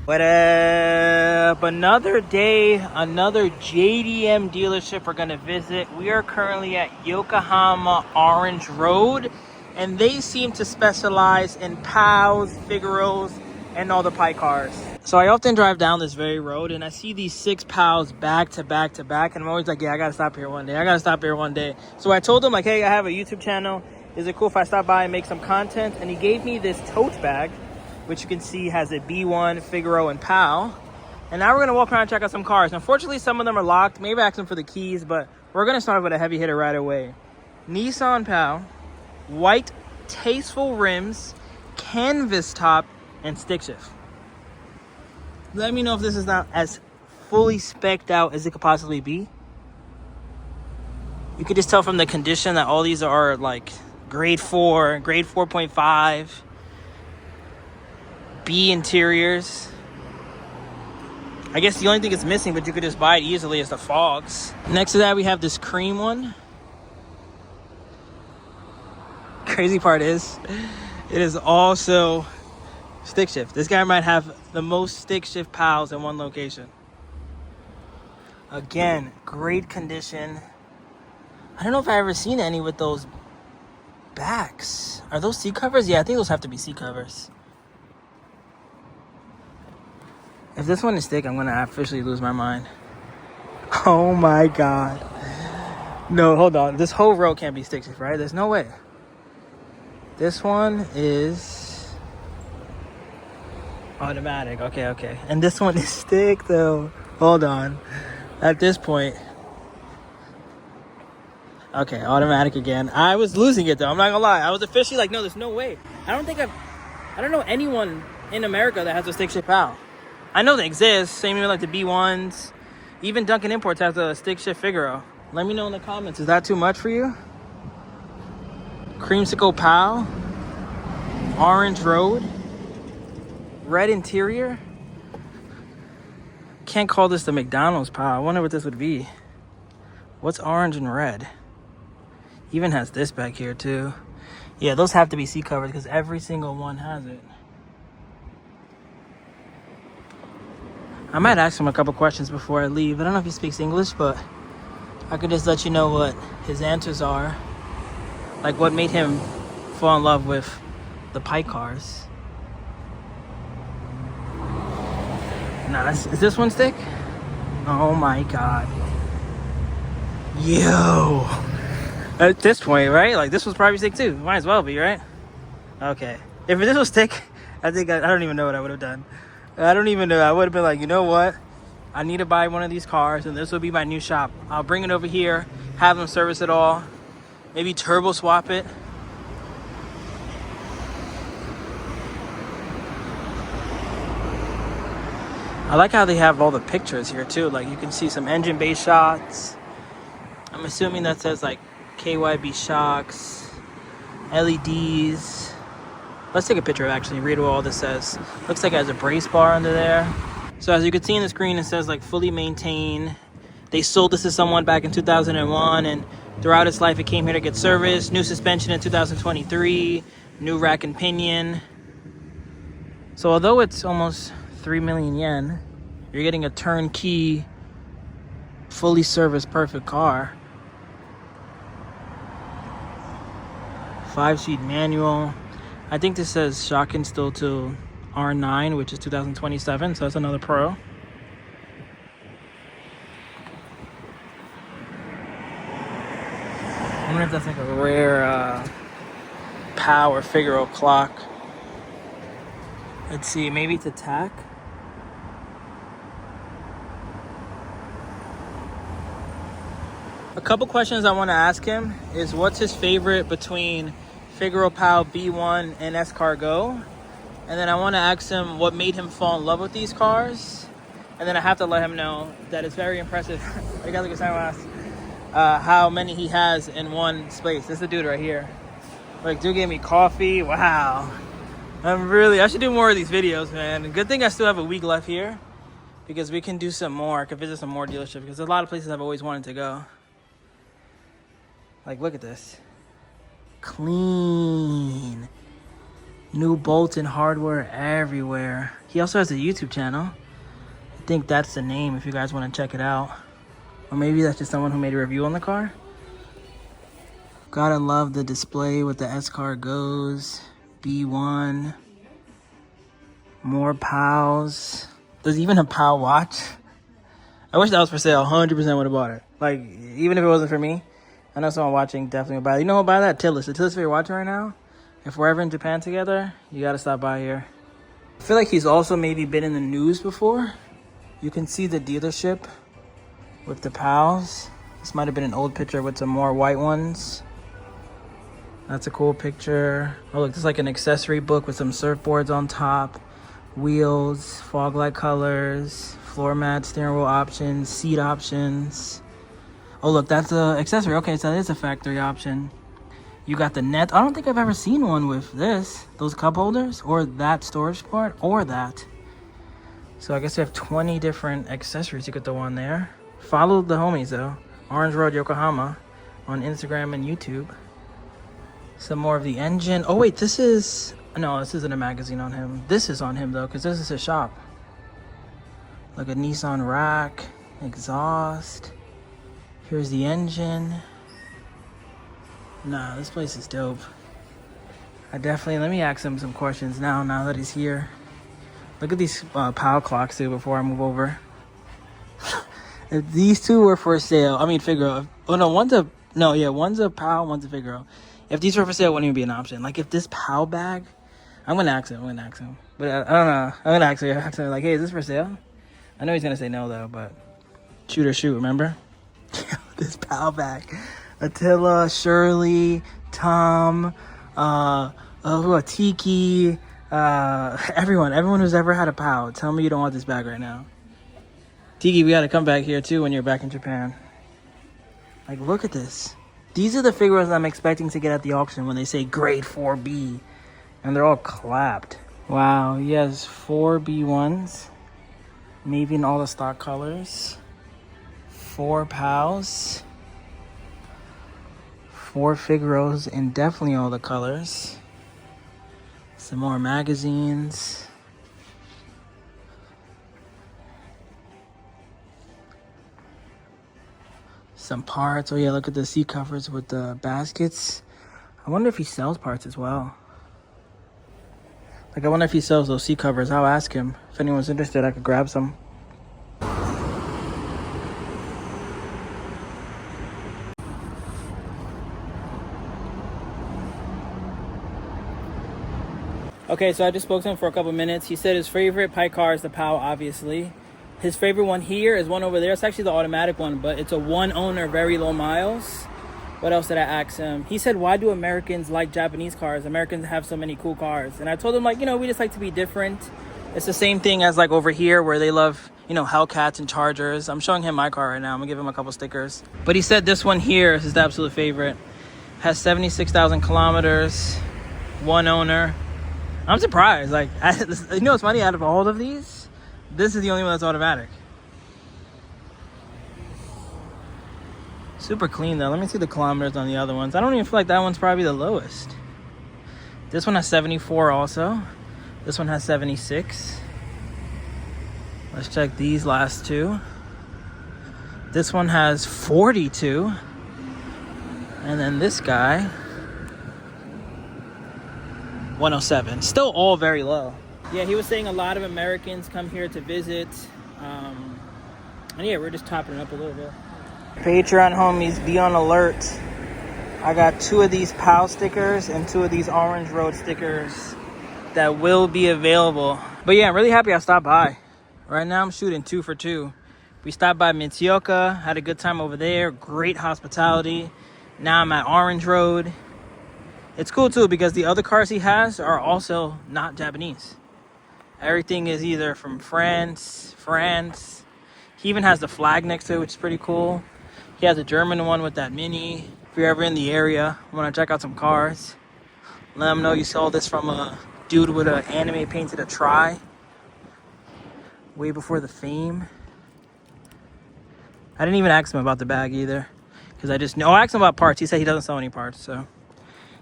What up? Another day, another JDM dealership we're going to visit. We are currently at Yokohama Orange Road, and they seem to specialize in Paos, Figaros, and all the Pike cars. So I often drive down this very road, and I see these 6 Paos back to back to back, and I'm always like, yeah, I got to stop here one day. I got to stop here one day. So I told him, like, hey, I have a YouTube channel. Is it cool if I stop by and make some content? And he gave me this tote bag, which you can see has a B1, Figaro, and Pao. And now we're going to walk around and check out some cars. Unfortunately, some of them are locked. Maybe ask them for the keys, but we're going to start with a heavy hitter right away. Nissan Pao, white, tasteful rims, canvas top, and stick shift. Let me know if this is not as fully spec'd out as it could possibly be. You could just tell from the condition that all these are like grade 4, grade 4.5. B interiors. I guess the only thing it's missing, but you could just buy it easily, is the fogs. Next to that, we have this cream one. Crazy part is, it is also stick shift. This guy might have the most stick shift Paos in one location. Again, great condition. I don't know if I've ever seen any with those backs. Are those seat covers? Yeah, I think those have to be seat covers. If this one is stick, I'm going to officially lose my mind. Oh my God. No, hold on. This whole row can't be stick shift, right? There's no way. This one is automatic. Okay. And this one is stick, though. Hold on. At this point. Okay, automatic again. I was losing it, though. I'm not going to lie. I was officially like, no, there's no way. I don't know anyone in America that has a stick shift Pao. I know they exist, same with like the B1s. Even Duncan Imports has a stick shift Figaro. Let me know in the comments, is that too much for you? Creamsicle Pao, orange road, red interior. Can't call this the McDonald's Pao. I wonder what this would be. What's orange and red? Even has this back here too. Yeah, those have to be seat covers because every single one has it. I might ask him a couple questions before I leave. I don't know if he speaks English, but I could just let you know what his answers are. Like what made him fall in love with the Pike cars. Nah, is this one stick? Oh my God. Yo. At this point, right? Like this was probably stick too. Might as well be, right? Okay. If this was stick, I think I don't even know what I would have done. I don't even know. I would have been like, you know what? I need to buy one of these cars, and this will be my new shop. I'll bring it over here, have them service it all, maybe turbo swap it. I like how they have all the pictures here too. Like you can see some engine bay shots. I'm assuming that says like KYB shocks, LEDs. Let's take a picture of actually read what all this says. Looks like it has a brace bar under there. So as you can see in the screen, it says like fully maintained. They sold this to someone back in 2001, and throughout its life it came here to get service. New suspension in 2023, new rack and pinion. So although it's almost 3 million yen, you're getting a turnkey, fully serviced, perfect car. 5-speed manual. I think this says shock install to R9, which is 2027, so that's another pro. I wonder if that's like a rare Pao or Figaro clock. Let's see, maybe it's a tack. A couple questions I want to ask him is what's his favorite between Figaro, Pao, B1, and S-Cargo. And then I want to ask him what made him fall in love with these cars. And then I have to let him know that it's very impressive. You guys look at sunglasses. How many he has in one space. This is the dude right here. Like, dude gave me coffee. Wow. I should do more of these videos, man. Good thing I still have a week left here, because we can do some more. I can visit some more dealerships, because there's a lot of places I've always wanted to go. Like, look at this. Clean. New bolts and hardware everywhere. He also has a YouTube channel. I think that's the name if you guys want to check it out. Or maybe that's just someone who made a review on the car. Gotta love the display with the S-Cargos, B1, more Paos. There's even a Pao watch. I wish that was for sale. 100% would have bought it. Like, even if it wasn't for me. I know someone watching definitely would buy it. You know who'll buy that? Tillis. The Tillis if you're watching right now. If we're ever in Japan together, you gotta stop by here. I feel like he's also maybe been in the news before. You can see the dealership with the Paos. This might have been an old picture with some more white ones. That's a cool picture. Oh look, this is like an accessory book with some surfboards on top. Wheels, fog light colors, floor mat, steering wheel options, seat options. Oh look, that's a accessory. Okay, so that is a factory option. You got the net. I don't think I've ever seen one with this. Those cup holders or that storage part or that. So I guess you have 20 different accessories you could throw on there. Follow the homies though. Orange Road Yokohama on Instagram and YouTube. Some more of the engine. Oh wait, this is... No, this isn't a magazine on him. This is on him though, because this is his shop. Like a Nissan rack, exhaust. Here's the engine. Nah, this place is dope. I definitely... Let me ask him some questions now that he's here. Look at these Pao clocks too before I move over. If these two were for sale, I mean Figaro. Oh no, one's a... No, yeah, one's a Pao, one's a Figaro. If these were for sale, it wouldn't even be an option. Like if this Pao bag... I'm gonna ask him. But I don't know. I'm gonna ask him like, hey, is this for sale? I know he's gonna say no though, but shoot or shoot, remember? This Pao bag. Attila, Shirley, Tom, Tiki, everyone who's ever had a Pao. Tell me you don't want this bag right now. Tiki, we gotta come back here too when you're back in Japan. Like, look at this. These are the Figaros I'm expecting to get at the auction when they say grade 4B. And they're all clapped. Wow, he has 4 B1s. Maybe in all the stock colors. 4 Paos. 4 Figaros in definitely all the colors. Some more magazines. Some parts. Oh yeah, look at the seat covers with the baskets. I wonder if he sells parts as well. Like, I wonder if he sells those seat covers. I'll ask him. If anyone's interested, I could grab some. Okay, so I just spoke to him for a couple minutes. He said his favorite Pike car is the Pao, obviously. His favorite one here is one over there. It's actually the automatic one, but it's a one owner, very low miles. What else did I ask him? He said, why do Americans like Japanese cars? Americans have so many cool cars. And I told him, like, you know, we just like to be different. It's the same thing as like over here where they love, you know, Hellcats and Chargers. I'm showing him my car right now. I'm gonna give him a couple stickers. But he said this one here is his absolute favorite. Has 76,000 kilometers, one owner. I'm surprised. Like, you know what's funny? Out of all of these, this is the only one that's automatic. Super clean though. Let me see the kilometers on the other ones. I don't even feel like that one's probably the lowest. This one has 74 also. This one has 76. Let's check these last two. This one has 42. And then this guy, 107. Still all very low. Yeah, he was saying a lot of Americans come here to visit. And yeah, we're just topping it up a little bit. Patreon homies, be on alert. I got 2 of these Pao stickers and 2 of these Orange Road stickers that will be available. But yeah, I'm really happy I stopped by. Right now I'm shooting 2 for 2. We stopped by Mitsuoka, had a good time over there, great hospitality. Now I'm at Orange Road. It's cool too because the other cars he has are also not Japanese. Everything is either from France. He even has the flag next to it, which is pretty cool. He has a German one with that Mini. If you're ever in the area, want to check out some cars, let them know you saw this from a dude with an anime painted a try. Way before the fame. I didn't even ask him about the bag either. Because I just know. I asked him about parts. He said he doesn't sell any parts. So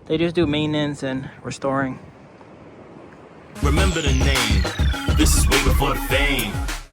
they just do maintenance and restoring. Remember the name. This is way before the fame.